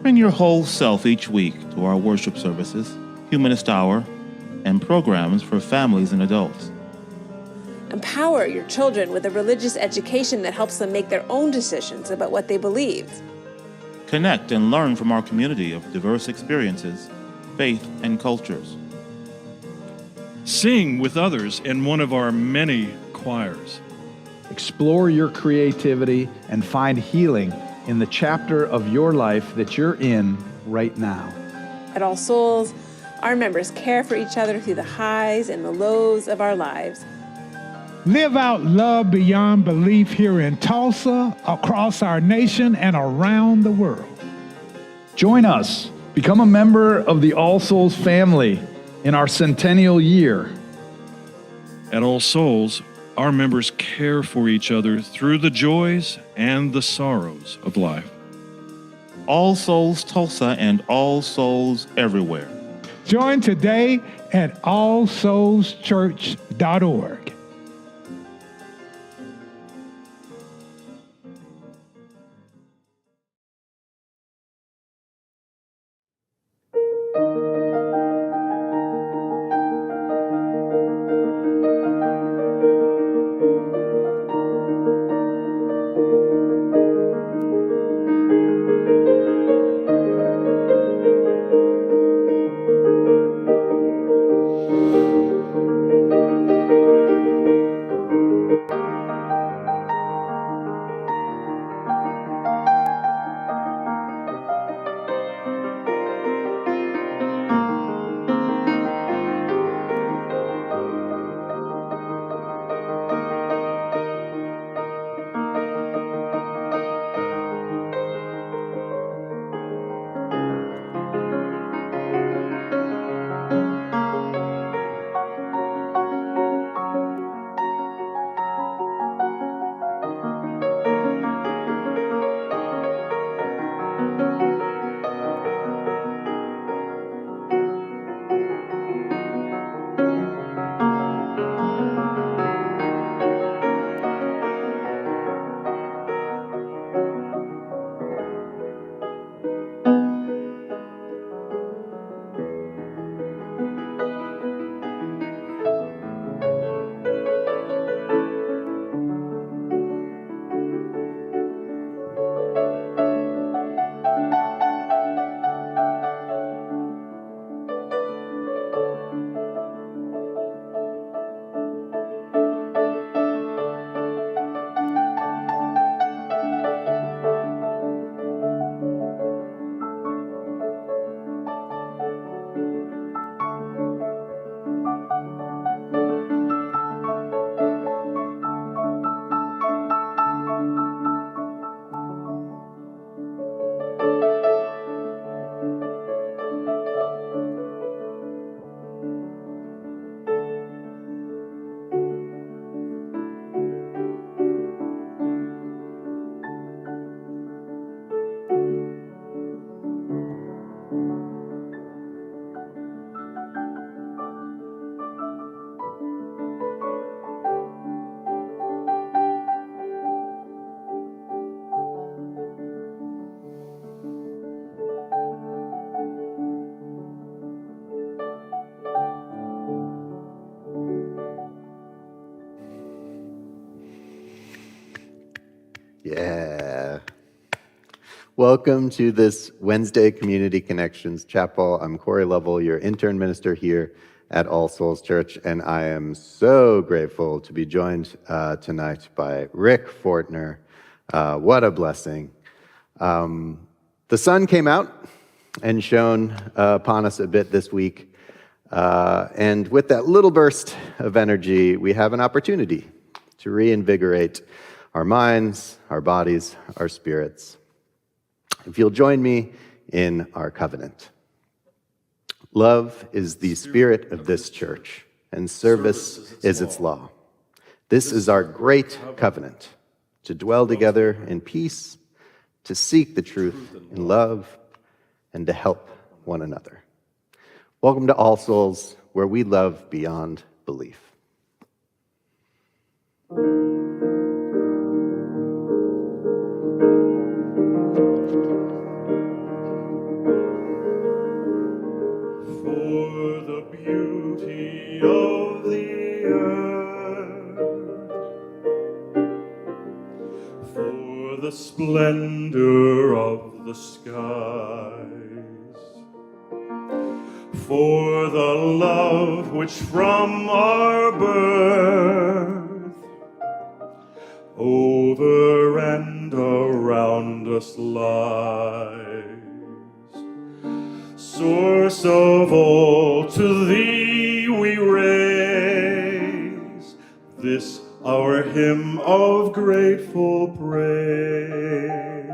Bring your whole self each week to our worship services, Humanist Hour, and programs for families and adults. Empower your children with a religious education that helps them make their own decisions about what they believe. Connect and learn from our community of diverse experiences, faith, and cultures. Sing with others in one of our many choirs. Explore your creativity and find healing in the chapter of your life that you're in right now. At All Souls, our members care for each other through the highs and the lows of our lives. Live out love beyond belief here in Tulsa, across our nation, and around the world. Join us. Become a member of the All Souls family in our centennial year. At All Souls, our members care for each other through the joys and the sorrows of life. All Souls Tulsa and All Souls everywhere. Join today at allsoulschurch.org. Yeah. Welcome to this Wednesday Community Connections Chapel. I'm Corey Lovell, your intern minister here at All Souls Church, and I am so grateful to be joined tonight by Rick Fortner. What a blessing. The sun came out and shone upon us a bit this week, and with that little burst of energy, we have an opportunity to reinvigorate our minds, our bodies, our spirits. If you'll join me in our covenant. Love is the spirit of this church, and service is its law. This is our great covenant, to dwell together in peace, to seek the truth in love, and to help one another. Welcome to All Souls, where we love beyond belief. splendor of the skies. For the love which from our birth over and around us lies. Source of all, to thee we raise this our hymn of grateful praise.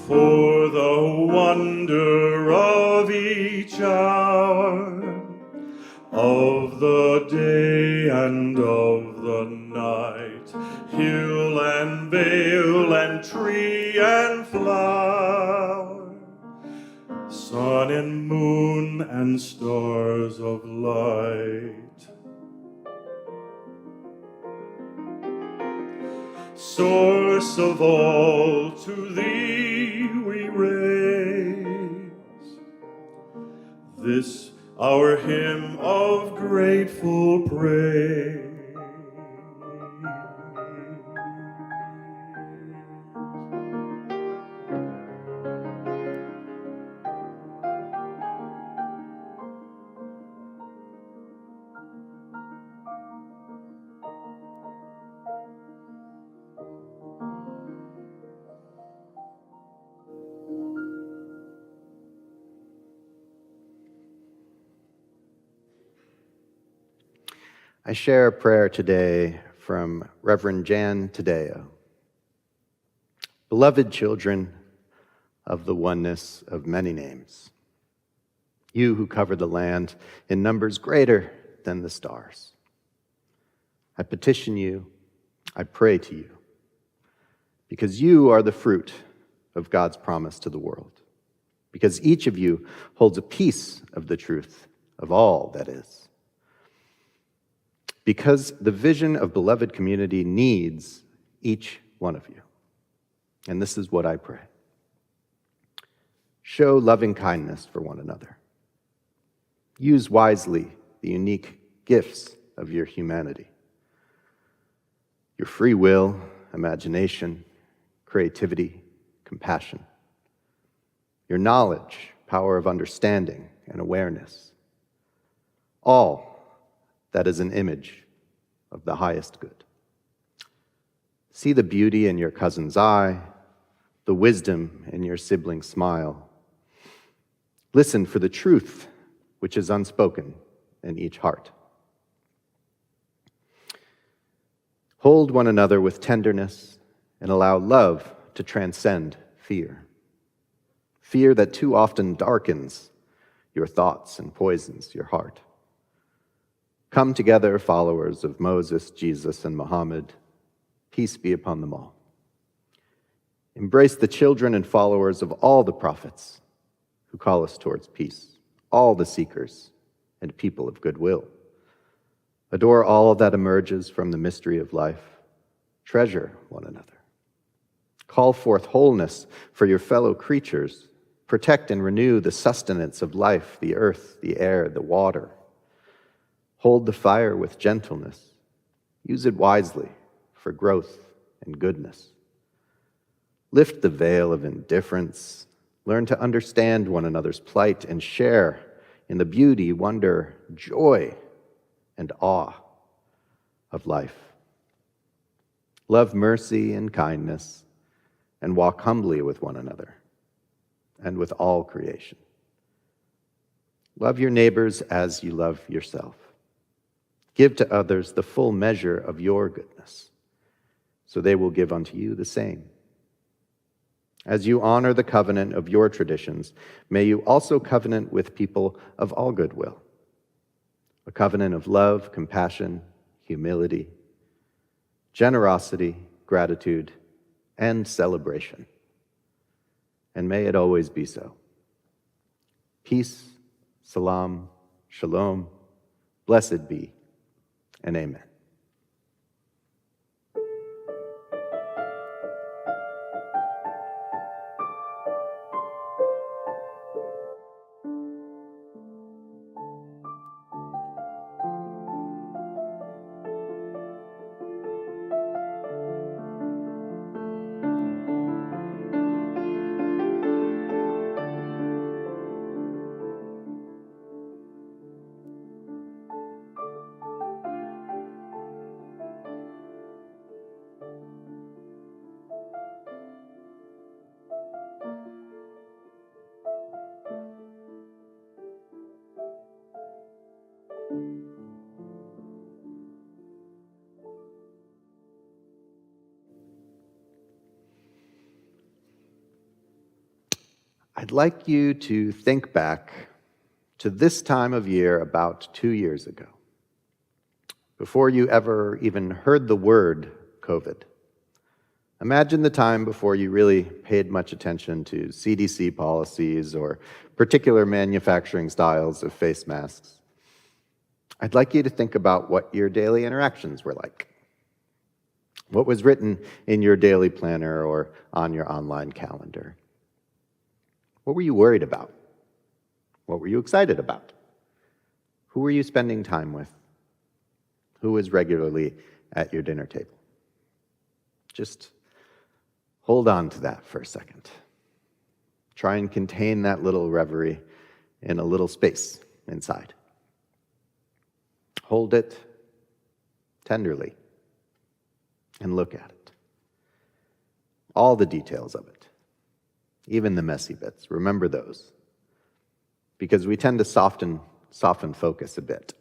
For the wonder of each hour, of the day and of the night, hill and vale and tree and flower, sun and moon and stars of light. Source of all, to thee we raise this our hymn of grateful praise. I share a prayer today from Reverend Jan Tadeo. Beloved children of the oneness of many names, you who cover the land in numbers greater than the stars, I petition you, I pray to you, because you are the fruit of God's promise to the world, because each of you holds a piece of the truth of all that is. Because the vision of beloved community needs each one of you. And this is what I pray. Show loving kindness for one another. Use wisely the unique gifts of your humanity. Your free will, imagination, creativity, compassion. Your knowledge, power of understanding and awareness. All that is an image of the highest good. See the beauty in your cousin's eye, the wisdom in your sibling's smile. Listen for the truth which is unspoken in each heart. Hold one another with tenderness and allow love to transcend fear. Fear that too often darkens your thoughts and poisons your heart. Come together, followers of Moses, Jesus, and Muhammad. Peace be upon them all. Embrace the children and followers of all the prophets who call us towards peace, all the seekers and people of goodwill. Adore all that emerges from the mystery of life. Treasure one another. Call forth wholeness for your fellow creatures. Protect and renew the sustenance of life, the earth, the air, the water. Hold the fire with gentleness. Use it wisely for growth and goodness. Lift the veil of indifference. Learn to understand one another's plight and share in the beauty, wonder, joy, and awe of life. Love mercy and kindness and walk humbly with one another and with all creation. Love your neighbors as you love yourself. Give to others the full measure of your goodness, so they will give unto you the same. As you honor the covenant of your traditions, may you also covenant with people of all goodwill, a covenant of love, compassion, humility, generosity, gratitude, and celebration. And may it always be so. Peace, salam, shalom, blessed be, and amen. I'd like you to think back to this time of year about 2 years ago, before you ever even heard the word COVID. Imagine the time before you really paid much attention to CDC policies or particular manufacturing styles of face masks. I'd like you to think about what your daily interactions were like. What was written in your daily planner or on your online calendar? What were you worried about? What were you excited about? Who were you spending time with? Who was regularly at your dinner table? Just hold on to that for a second. Try and contain that little reverie in a little space inside. Hold it tenderly and look at it. All the details of it, even the messy bits, remember those. Because we tend to soften focus a bit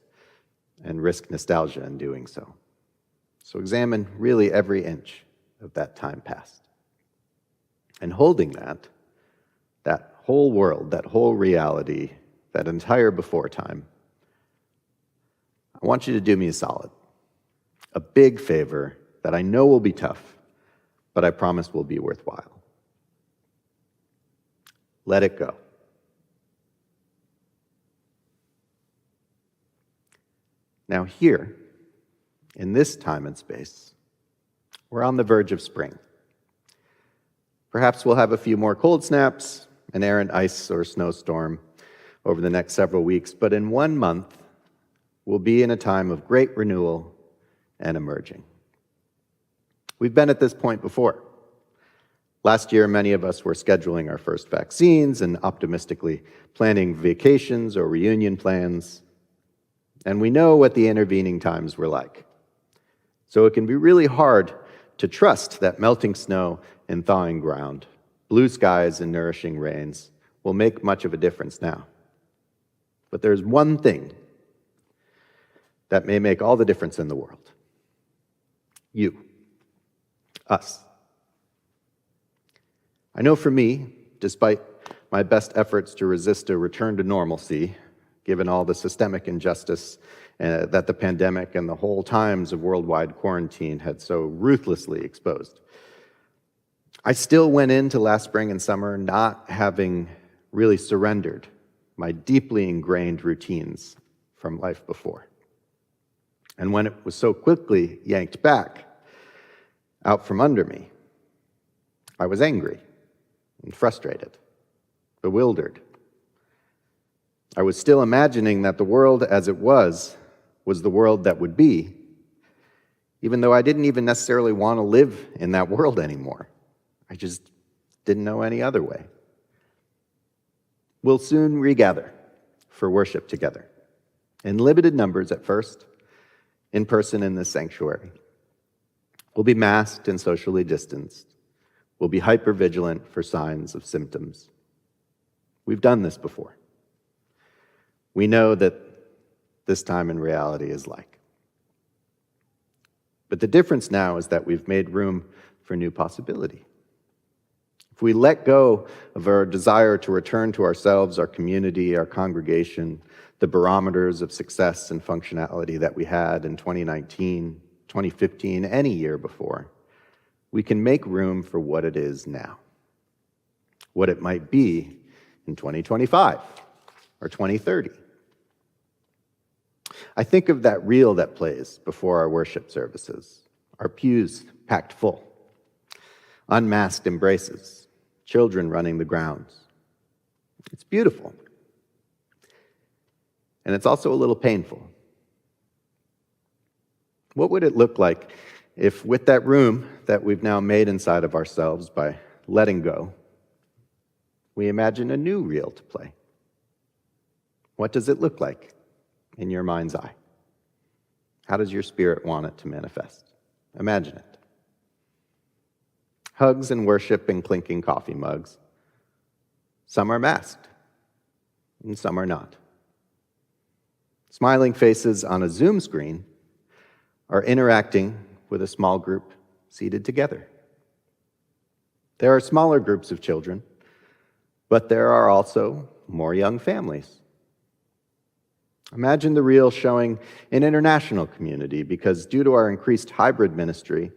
and risk nostalgia in doing so. So examine really every inch of that time past. And holding that whole world, that whole reality, that entire before time, I want you to do me a solid, a big favor that I know will be tough, but I promise will be worthwhile. Let it go. Now here, in this time and space, we're on the verge of spring. Perhaps we'll have a few more cold snaps, an errant ice or snowstorm over the next several weeks, but in 1 month, we'll be in a time of great renewal and emerging. We've been at this point before. Last year, many of us were scheduling our first vaccines and optimistically planning vacations or reunion plans. And we know what the intervening times were like. So it can be really hard to trust that melting snow and thawing ground, blue skies and nourishing rains will make much of a difference now. But there's one thing that may make all the difference in the world. You. Us. I know for me, despite my best efforts to resist a return to normalcy, given all the systemic injustice that the pandemic and the whole times of worldwide quarantine had so ruthlessly exposed, I still went into last spring and summer not having really surrendered my deeply ingrained routines from life before. And when it was so quickly yanked back out from under me, I was angry and frustrated, bewildered. I was still imagining that the world as it was the world that would be, even though I didn't even necessarily want to live in that world anymore. I just didn't know any other way. We'll soon regather for worship together, in limited numbers at first, in person in this sanctuary. We'll be masked and socially distanced. We'll be hypervigilant for signs of symptoms. We've done this before. We know that this time in reality is like. But the difference now is that we've made room for new possibility. If we let go of our desire to return to ourselves, our community, our congregation, the barometers of success and functionality that we had in 2019, 2015, any year before, we can make room for what it is now, what it might be in 2025 or 2030. I think of that reel that plays before our worship services, our pews packed full, unmasked embraces, children running the grounds. It's beautiful. And it's also a little painful. What would it look like if, with that room that we've now made inside of ourselves by letting go, we imagine a new reel to play? What does it look like in your mind's eye? How does your spirit want it to manifest? Imagine it. Hugs and worship and clinking coffee mugs. Some are masked, and some are not. Smiling faces on a Zoom screen are interacting with a small group seated together. There are smaller groups of children, But there are also more young families. Imagine the reel showing an international community, because due to our increased hybrid ministry,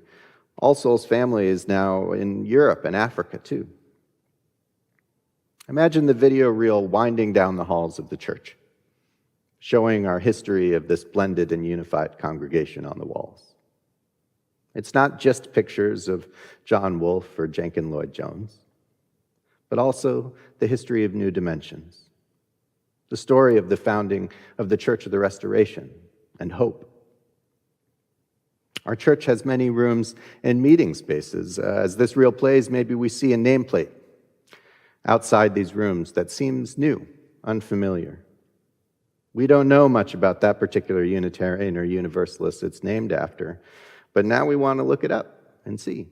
All Souls family is now in Europe and Africa too. Imagine the video reel winding down the halls of the church, showing our history of this blended and unified congregation on the walls. It's not just pictures of John Wolfe or Jenkin Lloyd-Jones, but also the history of New Dimensions, the story of the founding of the Church of the Restoration and hope. Our church has many rooms and meeting spaces. As this reel plays, maybe we see a nameplate outside these rooms that seems new, unfamiliar. We don't know much about that particular Unitarian or Universalist it's named after, but now we want to look it up and see.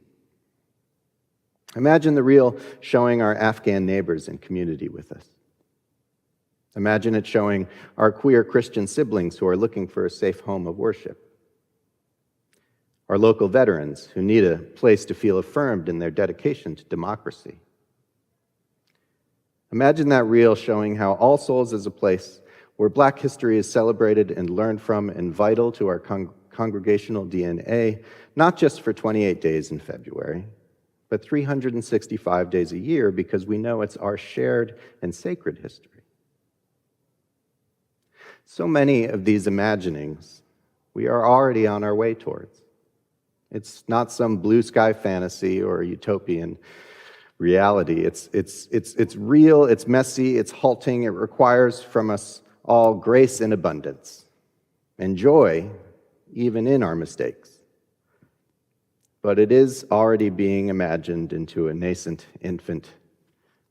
Imagine the reel showing our Afghan neighbors in community with us. Imagine it showing our queer Christian siblings who are looking for a safe home of worship. Our local veterans who need a place to feel affirmed in their dedication to democracy. Imagine that reel showing how All Souls is a place where Black history is celebrated and learned from and vital to our congregational DNA, not just for 28 days in February, but 365 days a year, because we know it's our shared and sacred history. So many of these imaginings we are already on our way towards. It's not some blue sky fantasy or utopian reality. It's real, it's messy, it's halting. It requires from us all grace in abundance and joy even in our mistakes. But it is already being imagined into a nascent infant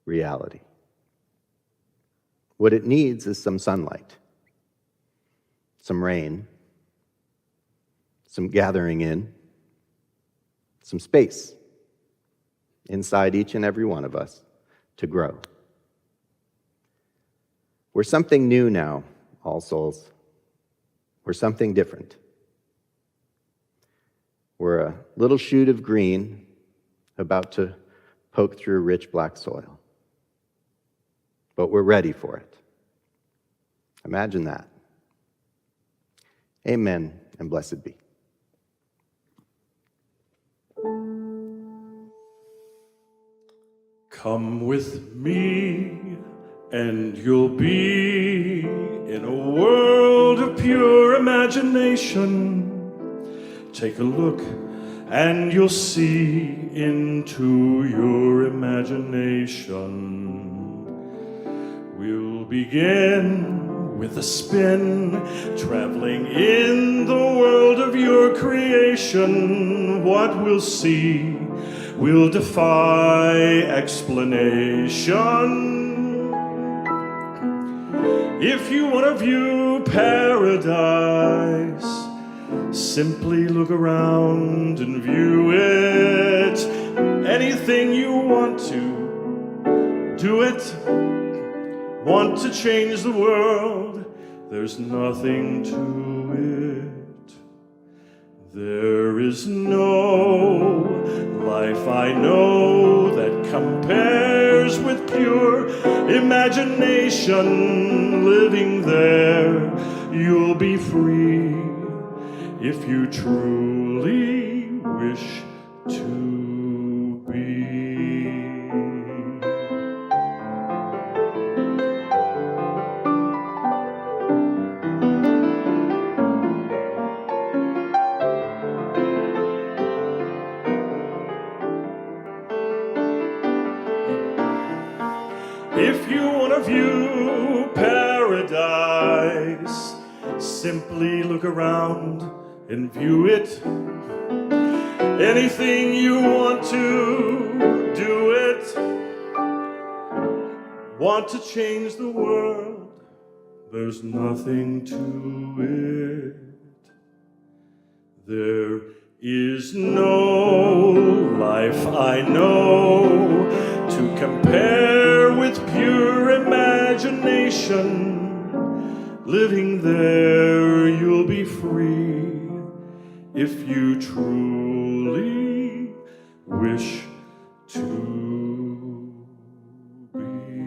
reality. What it needs is some sunlight, some rain, some gathering in, some space inside each and every one of us to grow. We're something new now, All Souls. We're something different. We're a little shoot of green about to poke through rich black soil. But we're ready for it. Imagine that. Amen and blessed be. Come with me, and you'll be in a world of pure imagination. Take a look, and you'll see into your imagination. We'll begin with a spin, traveling in the world of your creation. What we'll see will defy explanation. If you want to view paradise, simply look around and view it. Anything you want to, do it. Want to change the world, there's nothing to it. There is no life I know that compares with pure imagination. Living there, you'll be free if you truly wish to be. If you want to view paradise, simply look around and view it. Anything you want to, do it. Want to change the world, there's nothing to it. There is no life I know to compare with pure imagination. Living there, you'll be free if you truly wish to be.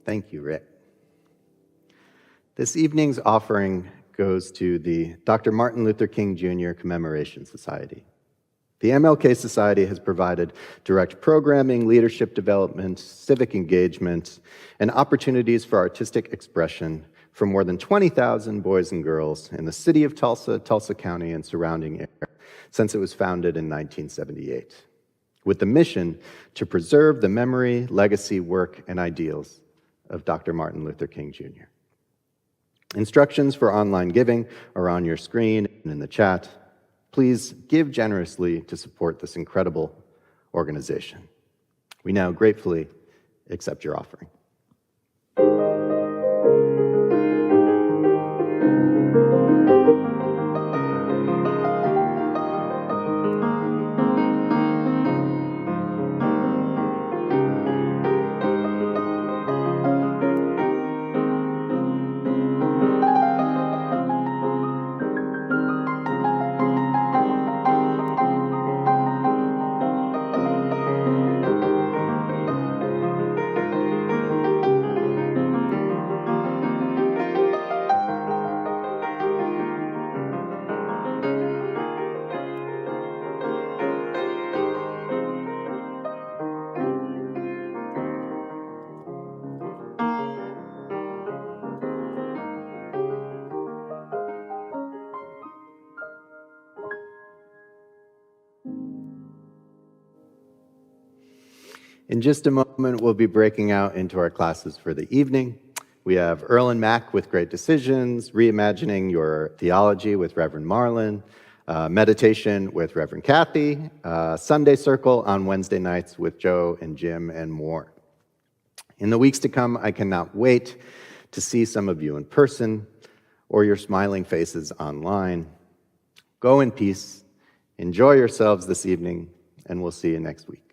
Thank you, Rick. This evening's offering goes to the Dr. Martin Luther King Jr. Commemoration Society. The MLK Society has provided direct programming, leadership development, civic engagement, and opportunities for artistic expression for more than 20,000 boys and girls in the city of Tulsa, Tulsa County, and surrounding area since it was founded in 1978, with the mission to preserve the memory, legacy, work, and ideals of Dr. Martin Luther King Jr. Instructions for online giving are on your screen and in the chat. Please give generously to support this incredible organization. We now gratefully accept your offering. In just a moment, we'll be breaking out into our classes for the evening. We have Earl and Mac with Great Decisions, Reimagining Your Theology with Reverend Marlin, Meditation with Reverend Kathy, Sunday Circle on Wednesday nights with Joe and Jim, and more. In the weeks to come, I cannot wait to see some of you in person or your smiling faces online. Go in peace, enjoy yourselves this evening, and we'll see you next week.